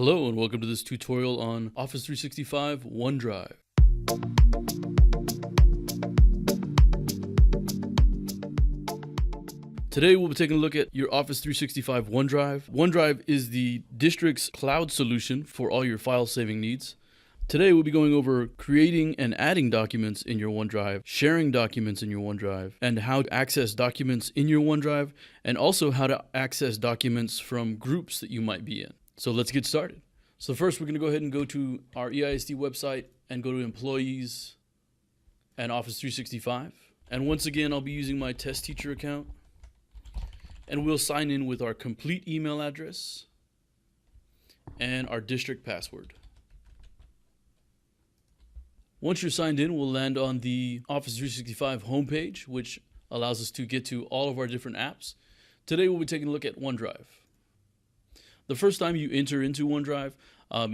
Hello and welcome to this tutorial on Office 365 OneDrive. Today we'll be taking a look at your Office 365 OneDrive. OneDrive is the district's cloud solution for all your file saving needs. Today we'll be going over creating and adding documents in your OneDrive, sharing documents in your OneDrive, and how to access documents in your OneDrive, and also how to access documents from groups that you might be in. So let's get started. So first we're going to go ahead and go to our EISD website and go to Employees and Office 365. And once again, I'll be using my test teacher account. And we'll sign in with our complete email address and our district password. Once you're signed in, we'll land on the Office 365 homepage, which allows us to get to all of our different apps. Today we'll be taking a look at OneDrive. The first time you enter into OneDrive,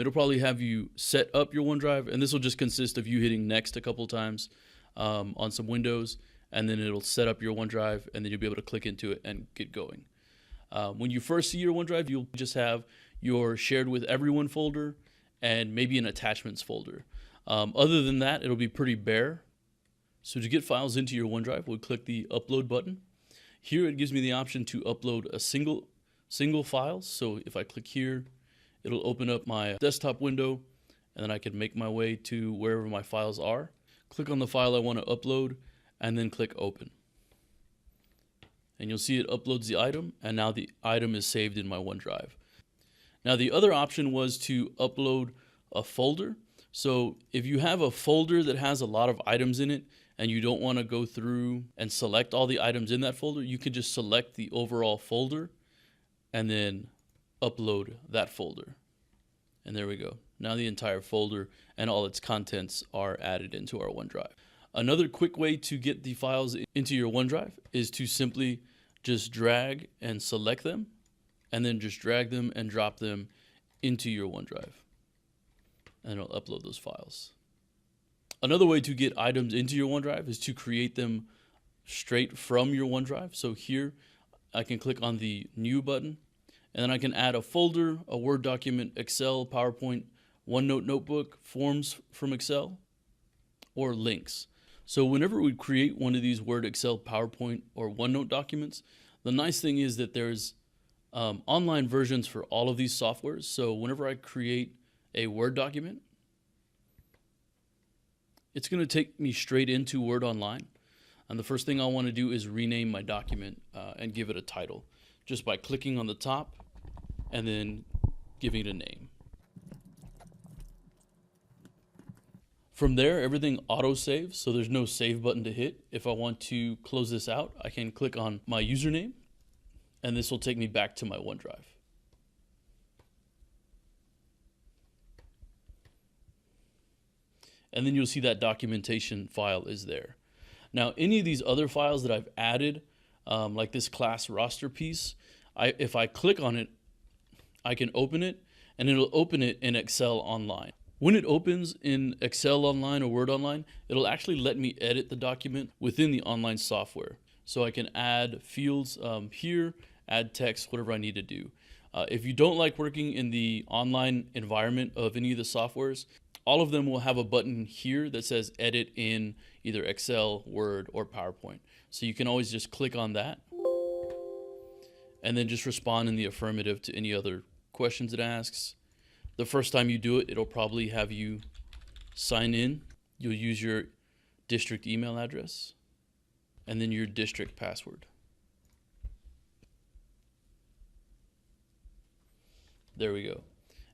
it'll probably have you set up your OneDrive, and this will just consist of you hitting next a couple times on some windows, and then it'll set up your OneDrive, and then you'll be able to click into it and get going. When you first see your OneDrive, you'll just have your shared with everyone folder and maybe an attachments folder. Other than that, it'll be pretty bare. So to get files into your OneDrive, we'll click the upload button. Here it gives me the option to upload a single file. So if I click here, it'll open up my desktop window, and then I can make my way to wherever my files are. Click on the file I want to upload, and then click open. And you'll see it uploads the item, and now the item is saved in my OneDrive. Now the other option was to upload a folder. So if you have a folder that has a lot of items in it and you don't want to go through and select all the items in that folder, you can just select the overall folder and then upload that folder. And there we go. Now the entire folder and all its contents are added into our OneDrive. Another quick way to get the files into your OneDrive is to simply just drag and select them, and then just drag them and drop them into your OneDrive. And it'll upload those files. Another way to get items into your OneDrive is to create them straight from your OneDrive. So here I can click on the New button, and then I can add a folder, a Word document, Excel, PowerPoint, OneNote notebook, forms from Excel, or links. So whenever we create one of these Word, Excel, PowerPoint, or OneNote documents, the nice thing is that there's online versions for all of these softwares. So whenever I create a Word document, it's going to take me straight into Word Online. And the first thing I want to do is rename my document and give it a title, just by clicking on the top and then giving it a name. From there, everything auto-saves, so there's no save button to hit. If I want to close this out, I can click on my username, and this will take me back to my OneDrive. And then you'll see that documentation file is there. Now, any of these other files that I've added, like this class roster piece, if I click on it, I can open it, and it'll open it in Excel Online. When it opens in Excel Online or Word Online, it'll actually let me edit the document within the online software. So I can add fields here, add text, whatever I need to do. If you don't like working in the online environment of any of the softwares, all of them will have a button here that says edit in either Excel, Word, or PowerPoint. So you can always just click on that and then just respond in the affirmative to any other questions it asks. The first time you do it, it'll probably have you sign in. You'll use your district email address and then your district password. There we go.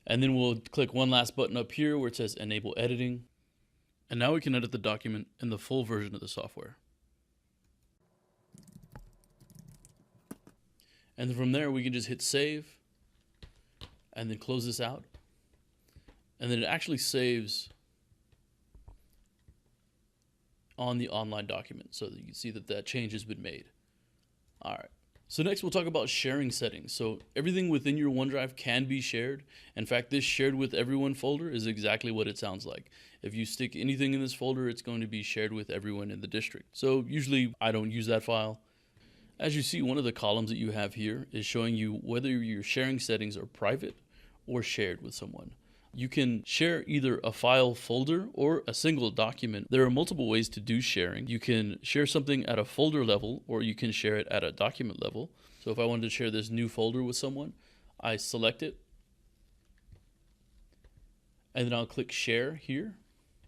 And then we'll click one last button up here where it says enable editing. And now we can edit the document in the full version of the software. And then from there, we can just hit save and then close this out. And then it actually saves on the online document so that you can see that that change has been made. All right. So next we'll talk about sharing settings. So everything within your OneDrive can be shared. In fact, this shared with everyone folder is exactly what it sounds like. If you stick anything in this folder, it's going to be shared with everyone in the district. So usually I don't use that file. As you see, one of the columns that you have here is showing you whether your sharing settings are private or shared with someone. You can share either a file folder or a single document. There are multiple ways to do sharing. You can share something at a folder level, or you can share it at a document level. So if I wanted to share this new folder with someone, I select it, and then I'll click share here.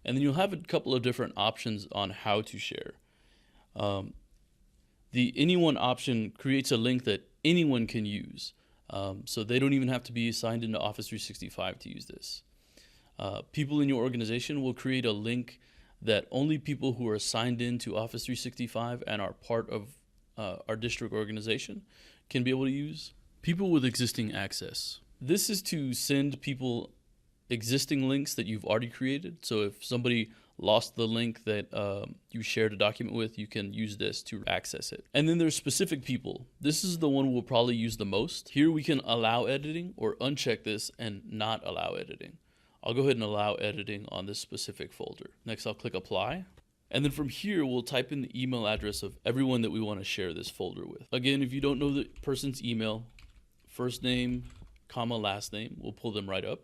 And then you'll have a couple of different options on how to share. The anyone option creates a link that anyone can use. So they don't even have to be signed into Office 365 to use this. People in your organization will create a link that only people who are signed into Office 365 and are part of our district organization can be able to use. People with existing access. This is to send people existing links that you've already created. So if somebody lost the link that you shared a document with, you can use this to access it. And then there's specific people. This is the one we'll probably use the most. Here we can allow editing or uncheck this and not allow editing. I'll go ahead and allow editing on this specific folder. Next, I'll click apply. And then from here, we'll type in the email address of everyone that we want to share this folder with. Again, if you don't know the person's email, first name, comma, last name, we'll pull them right up.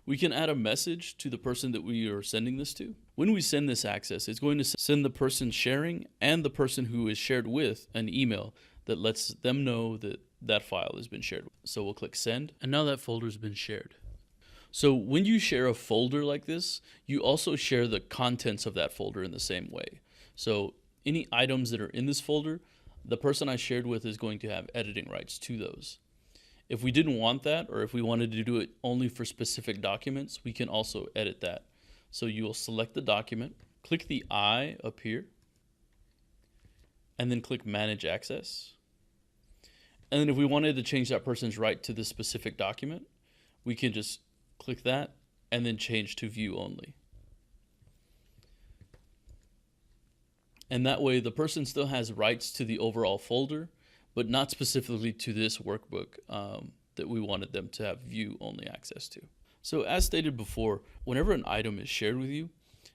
We can add a message to the person that we are sending this to. When we send this access, it's going to send the person sharing and the person who is shared with an email that lets them know that that file has been shared. So we'll click send, and now that folder has been shared. So when you share a folder like this, you also share the contents of that folder in the same way. So any items that are in this folder, the person I shared with is going to have editing rights to those. If we didn't want that, or if we wanted to do it only for specific documents, we can also edit that. So you will select the document, click the I up here, and then click Manage Access. And then if we wanted to change that person's right to this specific document, we can just click that and then change to View Only. And that way the person still has rights to the overall folder, but not specifically to this workbook that we wanted them to have view-only access to. So as stated before, whenever an item is shared with you,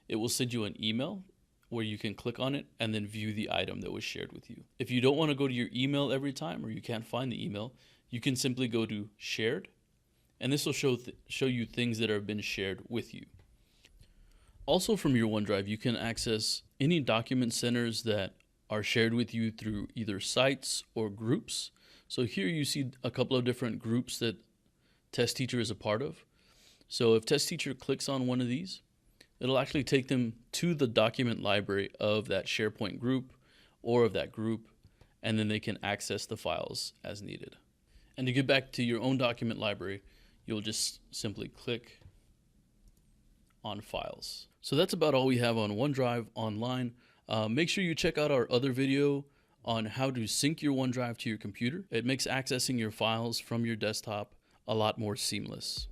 it will send you an email where you can click on it and then view the item that was shared with you. If you don't want to go to your email every time, or you can't find the email, you can simply go to Shared, and this will show you things that have been shared with you. Also from your OneDrive, you can access any document centers that are shared with you through either sites or groups. So here you see a couple of different groups that Test Teacher is a part of. So if Test Teacher clicks on one of these, it'll actually take them to the document library of that SharePoint group or of that group, and then they can access the files as needed. And to get back to your own document library, you'll just simply click on Files. So that's about all we have on OneDrive online. Make sure you check out our other video on how to sync your OneDrive to your computer. It makes accessing your files from your desktop a lot more seamless.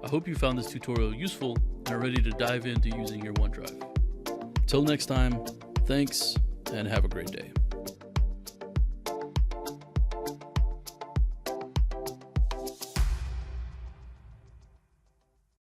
I hope you found this tutorial useful and are ready to dive into using your OneDrive. Till next time, thanks and have a great day.